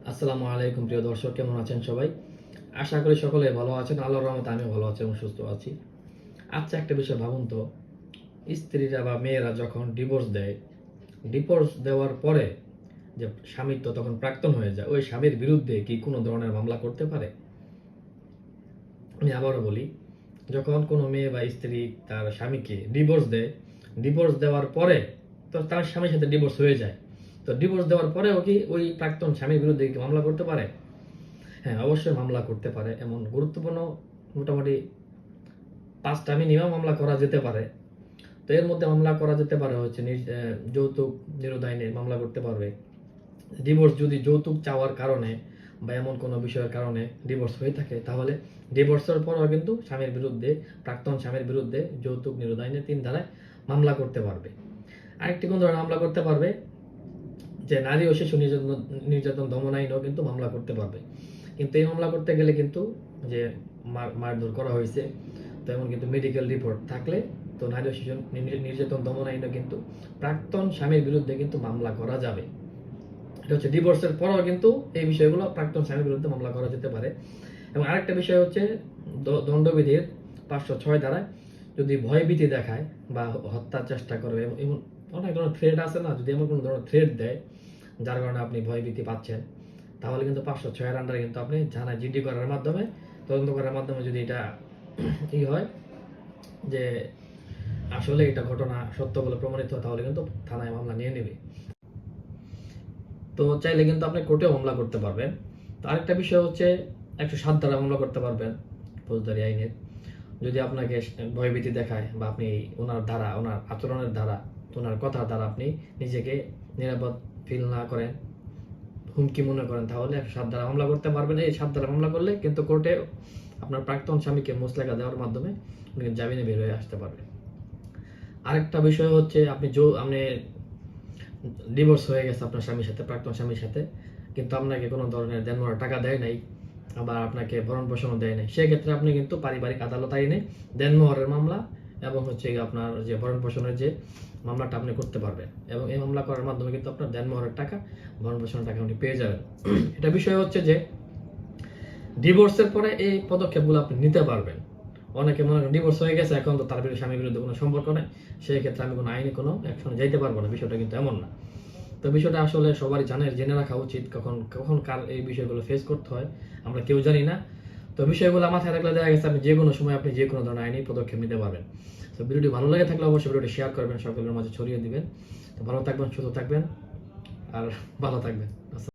আসসালামু আলাইকুম প্রিয় দর্শক, কেমন আছেন সবাই? আশা করি সকলে ভালো আছেন। আল্লাহর রহমতে আমিও ভালো আছি এবং সুস্থ আছি। আচ্ছা, একটা বিষয় ভাবুন তো, স্ত্রীরা বা মেয়েরা যখন ডিভোর্স দেয়, ডিভোর্স দেওয়ার পরে যে স্বামীর তো তখন প্রাক্তন হয়ে যায়, ওই স্বামীর বিরুদ্ধে কি কোনো ধরনের মামলা করতে পারে? আমি আবারও বলি, যখন কোনো মেয়ে বা স্ত্রী তার স্বামীকে ডিভোর্স দেয়, ডিভোর্স দেওয়ার পরে তো তার স্বামীর সাথে ডিভোর্স হয়ে যায়, তো ডিভোর্স দেওয়ার পরেও কি ওই প্রাক্তন স্বামীর বিরুদ্ধে কি মামলা করতে পারে? হ্যাঁ, অবশ্যই মামলা করতে পারে। এমন গুরুত্বপূর্ণ মোটামুটি ৫টা মিনিমাম মামলা করা যেতে পারে। তো এর মধ্যে মামলা করা যেতে পারে হচ্ছে যৌতুক নিরোধ আইনে মামলা করতে পারবে। ডিভোর্স যদি যৌতুক চাওয়ার কারণে বা এমন কোনো বিষয়ের কারণে ডিভোর্স হয়ে থাকে, তাহলে ডিভোর্সের পরও কিন্তু স্বামীর বিরুদ্ধে, প্রাক্তন স্বামীর বিরুদ্ধে যৌতুক নিরোধ আইনে ৩ ধারায় মামলা করতে পারবে। আরেকটি কোন ধরনের মামলা করতে পারবে, যে নারী ও শিশু নির্যাতন দমন আইনেও কিন্তু মামলা করতে পারবে। কিন্তু এই মামলা করতে গেলে কিন্তু যে মারধর করা হয়েছে, তো এমন কিন্তু মেডিকেল রিপোর্ট থাকলে তো নারী ও শিশু নির্যাতন দমন আইনেও কিন্তু প্রাক্তন স্বামীর বিরুদ্ধে কিন্তু মামলা করা যাবে। এটা হচ্ছে ডিভোর্সের পরেও কিন্তু এই বিষয়গুলো প্রাক্তন স্বামীর বিরুদ্ধে মামলা করা যেতে পারে। এবং আরেকটা বিষয় হচ্ছে দণ্ডবিধির ৫০৬ ধারায় যদি ভয়ভীতি দেখায় বা হত্যার চেষ্টা করবে, এমন অনেক ধরনের থ্রেট আছে না, যদি এমন কোনো ধরনের থ্রেট দেয় যার কারণে আপনি ভয়ভীতি পাচ্ছেন, তাহলে কিন্তু ৫০৬ এর আন্ডারে কিন্তু আপনি থানায় জিডি করার মাধ্যমে, তদন্ত করার মাধ্যমে যদি এটা ই হয় যে আসলে এটা ঘটনা সত্য বলে প্রমাণিত হয়, তাহলে কিন্তু থানায় মামলা নিয়ে নেবে। তো চাইলে কিন্তু আপনি কোর্টেও মামলা করতে পারবেন। তো আরেকটা বিষয় হচ্ছে ১০৭ ধারা মামলা করতে পারবেন ফৌজদারি আইনের। যদি আপনাকে ভয়ভীতি দেখায় বা আপনি ওনার দ্বারা, ওনার আচরণের দ্বারা, ওনার কথার দ্বারা আপনি নিজেকে নিরাপদ ফিল না করেন, হুমকি মনে করেন, তাহলে ১০৭ ধারা মামলা করতে পারবেন। এই ৭ ধারা মামলা করলে কিন্তু কোর্টে আপনার প্রাক্তন স্বামীকে মুচলেকা দেওয়ার মাধ্যমে উনি জামিনে বের হয়ে আসতে পারবেন। আরেকটা বিষয় হচ্ছে আপনি ডিভোর্স হয়ে গেছে আপনার স্বামীর সাথে, প্রাক্তন স্বামীর সাথে, কিন্তু আপনাকে কোনো ধরনের দেনমোহর টাকা দেয় নাই, আবার আপনাকে ভরণ পোষণও দেয় নাই, সেক্ষেত্রে আপনি কিন্তু পারিবারিক আদালত আইনে দেনমোহরের মামলা এবং হচ্ছে আপনার যে ভরণ পোষণের যে মামলাটা আপনি করতে পারবেন, এবং এই মামলা করার মাধ্যমে কিন্তু আপনার দেনমোহরের টাকা, ভরণ পোষণের টাকা আপনি পেয়ে যাবেন। এটা বিষয় হচ্ছে যে ডিভোর্সের পরে এই পদক্ষেপগুলো আপনি নিতে পারবেন। অনেকে মনে করেন ডিভোর্স হয়ে গেছে, এখন তো তার বিরুদ্ধে, স্বামীর বিরুদ্ধে কোনো সম্পর্ক নেই, সেই ক্ষেত্রে আমি কোনো আইনি কোনো অ্যাকশনে যাইতে পারবো না। বিষয়টা কিন্তু এমন না। তো বিষয়টা আসলে সবারই জেনে রাখা উচিত, কখন কখন কার এই বিষয়গুলো ফেস করতে হয় আমরা কেউ জানি না। তো বিষয়গুলো মাথায় রাখলে দেখা গেছে আপনি যে কোনো সময় আপনি যে কোনো ধরনের আইনি পদক্ষেপ নিতে পারবেন। তো ভিডিওটি ভালো লাগে থাকলে অবশ্যই ভিডিওটি শেয়ার করবেন, সকলের মাঝে ছড়িয়ে দিবেন। তো ভালো থাকবেন, সুস্থ থাকবেন, আর ভালো থাকবেন।